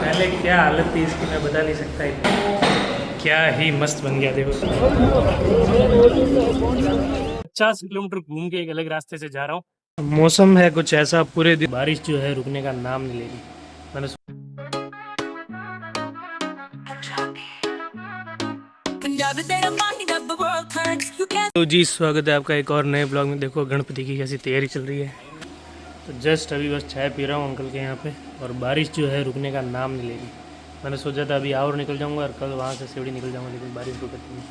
पहले क्या हालत थी इसकी मैं बता नहीं सकता। क्या ही मस्त बन गया देखो। 50 किलोमीटर घूम के एक अलग रास्ते से जा रहा हूँ। मौसम है कुछ ऐसा, पूरे दिन बारिश जो है रुकने का नाम नहीं ले रही। मैंने तो जी स्वागत है आपका एक और नए ब्लॉग में। देखो गणपति की कैसी तैयारी चल रही है। तो जस्ट अभी बस चाय पी रहा हूँ अंकल के यहाँ पे, और बारिश जो है रुकने का नाम नहीं ले रही। मैंने सोचा था अभी और निकल जाऊँगा और कल वहाँ से सीढ़ी निकल जाऊँगा, लेकिन बारिश रुकती नहीं।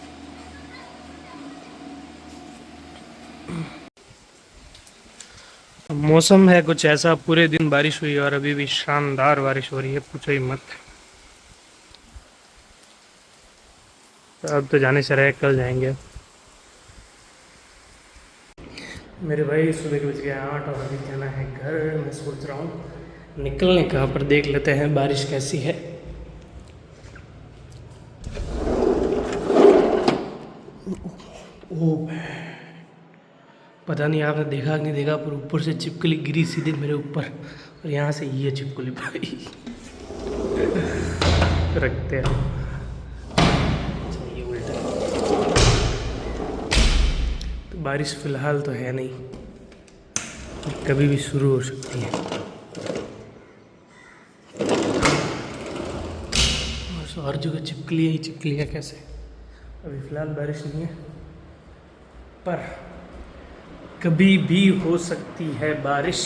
मौसम है कुछ ऐसा, पूरे दिन बारिश हुई और अभी भी शानदार बारिश हो रही है, पूछो ही मत। तो अब तो जाने से रहे, कल जाएंगे। मेरे भाई सुबह के बज गए 8 और अभी जाना है घर। मैं सोच रहा हूँ निकलने का, पर देख लेते हैं बारिश कैसी है। ओ पता नहीं आपने देखा कि नहीं देखा, पर ऊपर से छिपकली गिरी सीधे मेरे ऊपर, और यहाँ से ये छिपकली भाई रखते हैं। अच्छा ये उल्टा, तो बारिश फ़िलहाल तो है नहीं, कभी भी शुरू हो सकती है। और जगह छिपकली है ही छिपकली है, कैसे अभी फ़िलहाल बारिश नहीं है, पर कभी भी हो सकती है बारिश।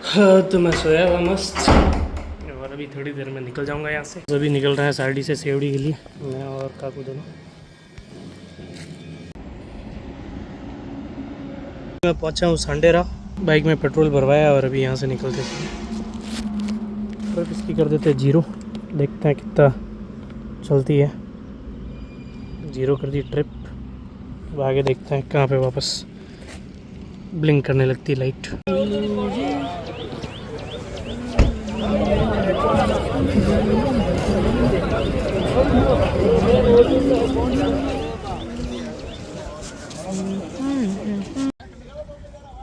हाँ तो मैं सोया हुआ मस्त, और अभी थोड़ी देर में निकल जाऊंगा यहाँ से। अभी निकल रहा है सारडी से सेवड़ी के लिए, मैं और काकू दोनों। मैं पहुँचा हूँ सांडेरा, बाइक में पेट्रोल भरवाया और अभी यहाँ से निकलते थे। ट्रिप इसकी कर देते हैं 0, देखते हैं कितना चलती है। 0 कर दी ट्रिप, अब आगे देखते हैं कहाँ पे वापस ब्लिंक करने लगती है लाइट।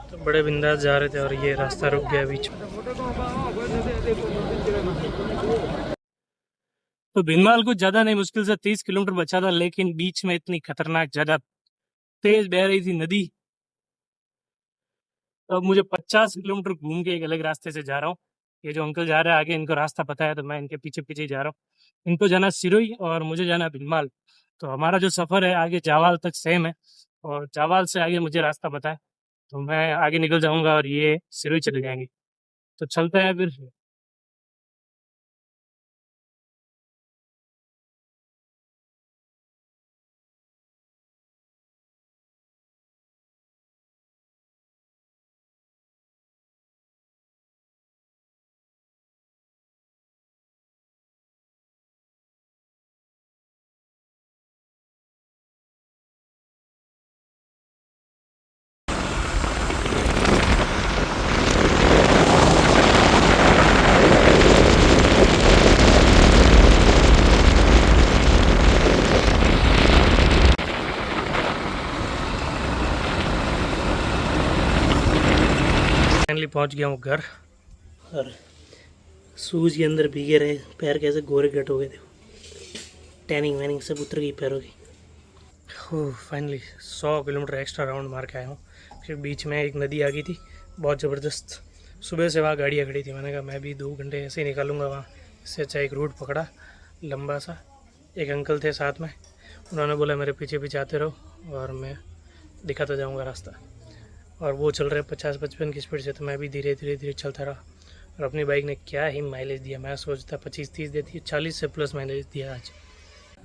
तो बड़े बिंदास जा रहे थे और ये रास्ता रुक गया बीच में। तो भिनमाल कुछ ज़्यादा नहीं, मुश्किल से 30 किलोमीटर बचा था, लेकिन बीच में इतनी खतरनाक ज़्यादा तेज बह रही थी नदी। तो अब मुझे 50 किलोमीटर घूम के एक अलग रास्ते से जा रहा हूँ। ये जो अंकल जा रहे हैं आगे, इनको रास्ता पता है, तो मैं इनके पीछे पीछे ही जा रहा हूँ। इनको जाना सिरोही और मुझे जाना भिनमाल। तो हमारा जो सफ़र है आगे जावाल तक सेम है, और जावाल से आगे मुझे रास्ता पता है, तो मैं आगे निकल जाऊँगा और ये सिरोही चले जाएंगे। तो चलते हैं फिर। फाइनली पहुंच गया हूँ घर, और शूज़ के अंदर भीगे रहे पैर कैसे गोरे गट हो गए, देखो टैनिंग वैनिंग सब उतर गई पैरों की। हो फाइनली 100 किलोमीटर एक्स्ट्रा राउंड मार के आया हूँ। फिर बीच में एक नदी आ गई थी बहुत ज़बरदस्त। सुबह से वहाँ गाड़ियाँ खड़ी थी, मैंने कहा मैं भी 2 घंटे ऐसे ही निकालूंगा वहाँ, इससे अच्छा एक रूट पकड़ा लंबा सा। एक अंकल थे साथ में, उन्होंने बोला मेरे पीछे पीछे आते रहो और मैं दिखाता जाऊँगा रास्ता। और वो चल रहे 50-55 की स्पीड से, तो मैं भी धीरे धीरे धीरे चलता रहा। और अपनी बाइक ने क्या ही माइलेज दिया, मैं सोचता 25-30 देती है, 40 से प्लस माइलेज दिया आज।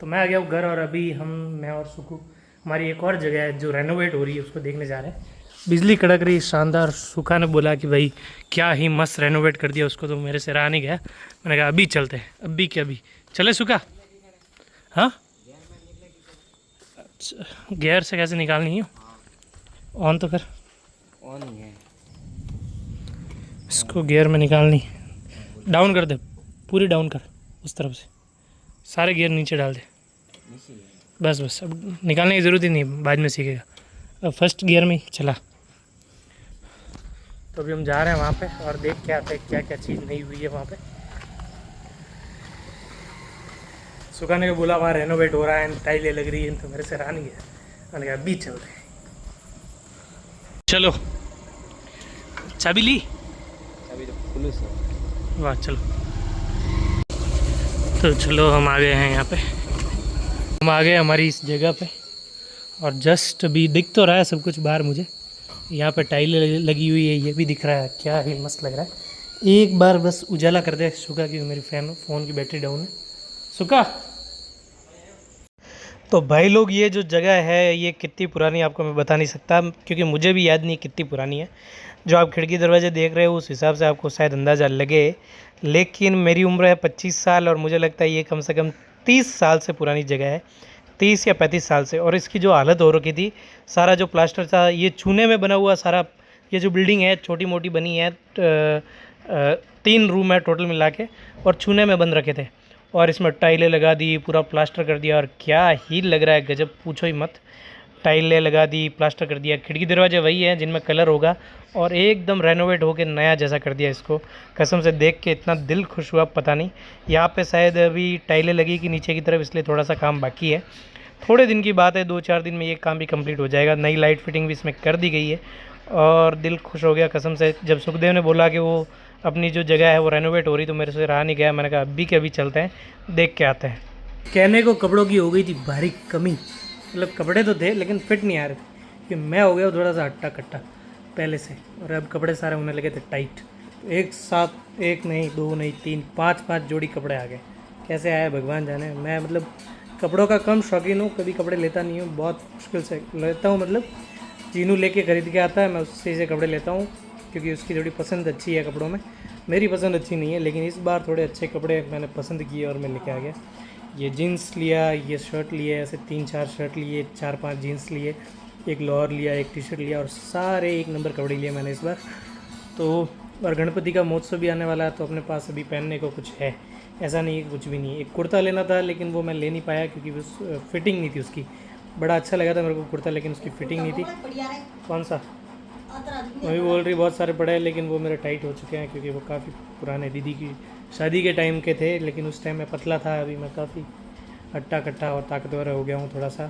तो मैं आ गया हूँ घर, और अभी मैं और सुकू हमारी एक और जगह है जो रेनोवेट हो रही है, उसको देखने जा रहे हैं। बिजली कड़क रही शानदार। सुखा ने बोला कि भाई क्या ही मस्त रेनोवेट कर दिया उसको, तो मेरे से रहा नहीं गया। मैंने कहा अभी चलते हैं, अभी क्या अभी चले सुखा। हाँ अच्छा, गियर से कैसे निकालनी है? ऑन तो कर, ऑन ही है इसको गियर में निकालनी। डाउन कर दे, पूरी डाउन कर उस तरफ से, सारे गियर नीचे डाल दे। बस बस, अब निकालने की ज़रूरत ही नहीं, बाद में सीखेगा। अब फर्स्ट गियर में ही चला। तो अभी हम जा रहे हैं वहाँ पे और देख के आते हैं क्या क्या चीज़ नहीं हुई है वहाँ पे। सुखाने को बोला वहाँ रेनोवेट हो रहा है, टाइलें लग रही हैं, तो मेरे से रहा नहीं है। मैंने कहा अभी चलते हैं। चलो चाबी ली, अभी तो खुलूस है। वाह चलो। तो चलो हम आ गए हैं यहाँ पे, हम आ गए हमारी इस जगह पे, और जस्ट अभी दिख तो रहा है सब कुछ बाहर मुझे। यहाँ पे टाइलें लगी हुई है, ये भी दिख रहा है, क्या ही मस्त लग रहा है। एक बार बस उजाला कर दे सुखा, की मेरी फ़ोन की बैटरी डाउन है। सुखा तो भाई लोग, ये जो जगह है ये कितनी पुरानी आपको मैं बता नहीं सकता, क्योंकि मुझे भी याद नहीं कितनी पुरानी है। जो आप खिड़की दरवाजे देख रहे हो उस हिसाब से आपको शायद अंदाज़ा लगे, लेकिन मेरी उम्र है 25 साल और मुझे लगता है ये कम से कम 30 साल से पुरानी जगह है, 30 या 35 साल से। और इसकी जो हालत हो रखी थी, सारा जो प्लास्टर था ये चूने में बना हुआ सारा, ये जो बिल्डिंग है छोटी मोटी बनी है, 3 रूम है टोटल मिला के, और चूने में बन रखे थे, और इसमें टाइलें लगा दी, पूरा प्लास्टर कर दिया, और क्या ही लग रहा है गजब, पूछो ही मत। टाइलें लगा दी, प्लास्टर कर दिया, खिड़की दरवाजे वही हैं जिनमें कलर होगा, और एकदम रेनोवेट होकर नया जैसा कर दिया इसको। कसम से देख के इतना दिल खुश हुआ, पता नहीं। यहाँ पे शायद अभी टाइलें लगी कि नीचे की तरफ, इसलिए थोड़ा सा काम बाकी है। थोड़े दिन की बात है, 2-4 दिन में ये काम भी कंप्लीट हो जाएगा। नई लाइट फिटिंग भी इसमें कर दी गई है, और दिल खुश हो गया कसम से। जब सुखदेव ने बोला कि वो अपनी जो जगह है वो रेनोवेट हो रही, तो मेरे से रहा नहीं गया। मैंने कहा अभी के अभी चलते हैं, देख के आते हैं। कहने को कपड़ों की हो गई थी भारी कमी, मतलब कपड़े तो थे लेकिन फिट नहीं आ रहे थे, कि मैं हो गया थोड़ा सा हट्टा कट्टा पहले से, और अब कपड़े सारे होने लगे थे टाइट। एक साथ, एक नहीं, 2 नहीं, 3, 5 जोड़ी कपड़े आ गए। कैसे आए भगवान जाने। मैं मतलब कपड़ों का कम शौकीन हूँ, कभी कपड़े लेता नहीं हूँ, बहुत मुश्किल से लेता हूँ। मतलब जीनू लेके खरीद के आता है, मैं उससे से कपड़े लेता हूँ, क्योंकि उसकी थोड़ी पसंद अच्छी है कपड़ों में, मेरी पसंद अच्छी नहीं है। लेकिन इस बार थोड़े अच्छे कपड़े मैंने पसंद किए और मैं लेके आ गया। ये जीन्स लिया, ये शर्ट लिए, ऐसे 3-4 शर्ट लिए, 4-5 जीन्स लिए, एक लोअर लिया, एक टी शर्ट लिया, और सारे एक नंबर कपड़े लिए मैंने इस बार तो। और गणपति का महोत्सव भी आने वाला है, तो अपने पास अभी पहनने को कुछ है, ऐसा नहीं है कुछ भी नहीं है। एक कुर्ता लेना था लेकिन वो मैं ले नहीं पाया, क्योंकि वो फिटिंग नहीं थी उसकी। बड़ा अच्छा लगा था मेरे को कुर्ता, लेकिन उसकी फिटिंग नहीं थी। कौन सा? मैं भी बोल रही बहुत सारे पड़े हैं, लेकिन वो मेरे टाइट हो चुके हैं, क्योंकि वो काफ़ी पुराने दीदी की शादी के टाइम के थे, लेकिन उस टाइम मैं पतला था। अभी मैं काफ़ी हट्टा कट्टा और ताकतवर हो गया हूँ थोड़ा सा,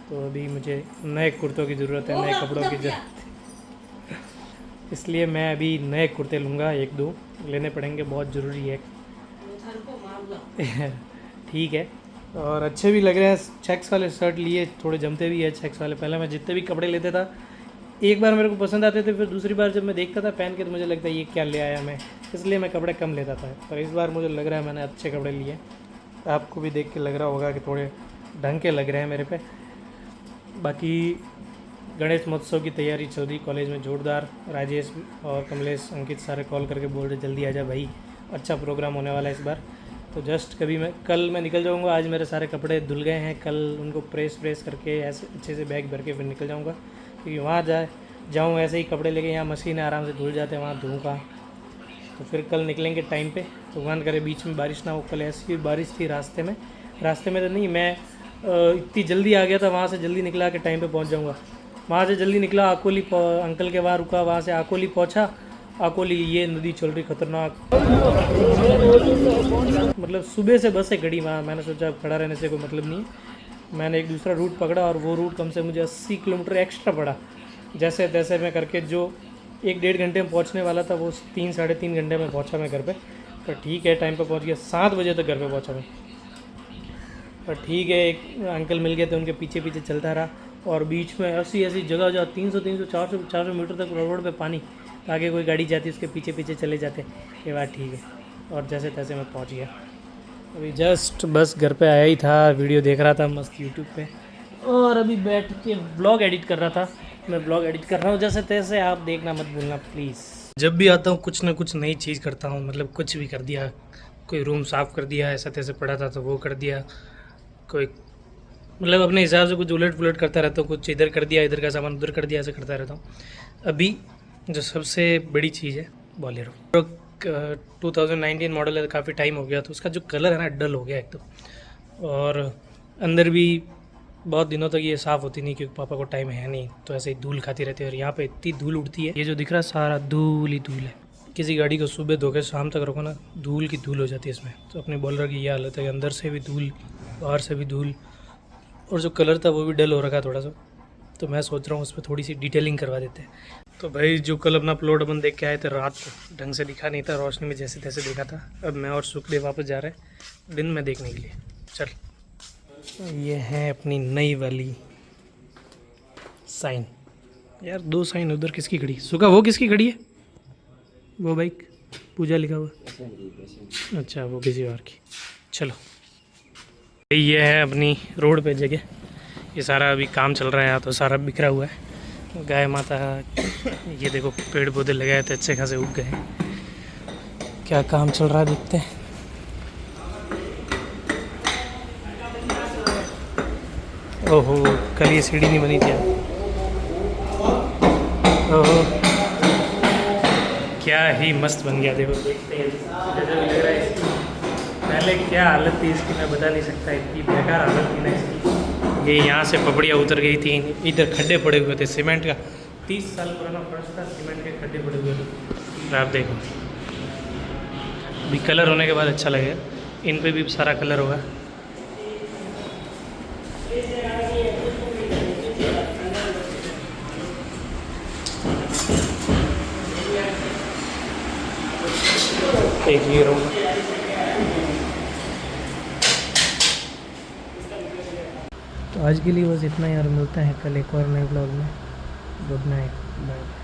तो अभी मुझे नए कुर्तों की ज़रूरत है, नए कपड़ों की ज़रूरत है। इसलिए मैं अभी नए कुर्ते लूँगा, 1-2 लेने पड़ेंगे, बहुत ज़रूरी है। ठीक है, और अच्छे भी लग रहे हैं। चेक्स वाले शर्ट लिए, थोड़े जमते भी है चेक्स वाले। पहले मैं जितने भी कपड़े लेते था, एक बार मेरे को पसंद आते थे, फिर दूसरी बार जब मैं देखता था पहन के, तो मुझे लगता है ये क्या ले आया मैं, इसलिए मैं कपड़े कम लेता था। पर इस बार मुझे लग रहा है मैंने अच्छे कपड़े लिए। आपको भी देख के लग रहा होगा कि थोड़े ढंग के लग रहे हैं मेरे पे। बाकी गणेश महोत्सव की तैयारी चल रही कॉलेज में जोरदार। राजेश और कमलेश, अंकित सारे कॉल करके बोल रहे जल्दी आ जा भाई, अच्छा प्रोग्राम होने वाला है इस बार। तो जस्ट कल मैं निकल जाऊंगा। आज मेरे सारे कपड़े धुल गए हैं, कल उनको प्रेस करके ऐसे अच्छे से बैग भर के फिर निकल जाऊंगा, क्योंकि वहाँ जाऊँ ऐसे ही कपड़े लेके, यहाँ मशीन आराम से धुल जाते हैं, वहाँ धोऊँगा। तो फिर कल निकलेंगे टाइम पे, भगवान करे बीच में बारिश ना हो। कल ऐसी बारिश थी रास्ते में तो नहीं, मैं इतनी जल्दी आ गया था, वहाँ से जल्दी निकला के टाइम पे पहुँच जाऊँगा। वहाँ से जल्दी निकला, आकोली अंकल के वहाँ रुका, वहाँ से आकोली पहुँचा। आकोली ये नदी चल रही खतरनाक, मतलब सुबह से बसें खड़ी वहाँ। मैंने सोचा खड़ा रहने से कोई मतलब नहीं है, मैंने एक दूसरा रूट पकड़ा, और वो रूट कम से मुझे 80 किलोमीटर एक्स्ट्रा पड़ा। जैसे तैसे मैं करके, जो 1-1.5 घंटे में पहुंचने वाला था, वो 3-3.5 घंटे में पहुंचा मैं घर पे। पर ठीक है, टाइम पे पहुंच गया। 7 बजे तक घर पे पहुंचा मैं। पर ठीक है, एक अंकल मिल गए थे, उनके पीछे पीछे चलता रहा, और बीच में ऐसी जगह जहाँ 300-400 मीटर तक रोड पे पानी, आगे कोई गाड़ी जाती उसके पीछे पीछे चले जाते। ये बात ठीक है, और जैसे तैसे मैं पहुँच गया। अभी जस्ट बस घर पे आया ही था, वीडियो देख रहा था मस्त यूट्यूब पे, और अभी बैठ के ब्लॉग एडिट कर रहा था। मैं ब्लॉग एडिट कर रहा हूँ जैसे तैसे, आप देखना मत भूलना प्लीज़। जब भी आता हूँ कुछ ना कुछ नई चीज़ करता हूँ, मतलब कुछ भी कर दिया, कोई रूम साफ़ कर दिया, ऐसा तैसे पड़ा था तो वो कर दिया, कोई मतलब अपने हिसाब से कुछ उलट पुलट करता रहता हूँ, कुछ इधर कर दिया, इधर का सामान उधर कर दिया, ऐसा करता रहता हूँ। अभी जो सबसे बड़ी चीज़ है बोलेरो, 2019 मॉडल है, काफ़ी टाइम हो गया, तो उसका जो कलर है ना डल हो गया एकदम, और अंदर भी बहुत दिनों तक ये साफ़ होती नहीं, क्योंकि पापा को टाइम है नहीं, तो ऐसे ही धूल खाती रहती है। और यहाँ पे इतनी धूल उड़ती है, ये जो दिख रहा है सारा धूल ही धूल है, किसी गाड़ी को सुबह धो के शाम तक रखो ना, धूल की धूल हो जाती है इसमें। तो अपने बॉलर की ये हालत है कि अंदर से भी धूल, बाहर से भी धूल, और जो कलर था वो भी डल हो रखा है थोड़ा सा। तो मैं सोच रहा हूँ उस पर थोड़ी सी डिटेलिंग करवा देते हैं। तो भाई जो कल अपना प्लॉट अपन देख के आए थे रात को, ढंग से दिखा नहीं था, रोशनी में जैसे तैसे देखा था। अब मैं और सुखदेव वापस जा रहे हैं दिन में देखने के लिए। चल, ये है अपनी नई वाली साइन। यार 2 साइन उधर किसकी खड़ी? सुखा वो किसकी खड़ी है? वो बाइक पूजा लिखा हुआ। अच्छा, वो किसी और की। चलो, ये है अपनी रोड पे जगह। ये सारा अभी काम चल रहा है यहाँ, तो सारा बिखरा हुआ है। गाय माता, ये देखो पेड़ पौधे लगाए थे अच्छे खासे उग गए। क्या काम चल रहा है देखते हैं। ओहो, कल ये सीढ़ी नहीं बनी थी। ओहो, क्या ही मस्त बन गया। देखो, देखते हैं जैसे भी लग रहा है। पहले क्या हालत थी इसकी मैं बता नहीं सकता, इतनी बेकार हालत थी ना इसकी। ये यहाँ से पपड़ियाँ उतर गई थी, इधर खड्डे पड़े हुए थे सीमेंट का। 30 साल पुराना फर्श था, सीमेंट के खड्डे पड़े हुए थे। आप देखो, अभी कलर होने के बाद अच्छा लगेगा। इन पे भी सारा कलर होगा। एक ये रूम। तो आज के लिए बस इतना यार, मिलता है कल एक और नए ब्लॉग में। Good night, bye.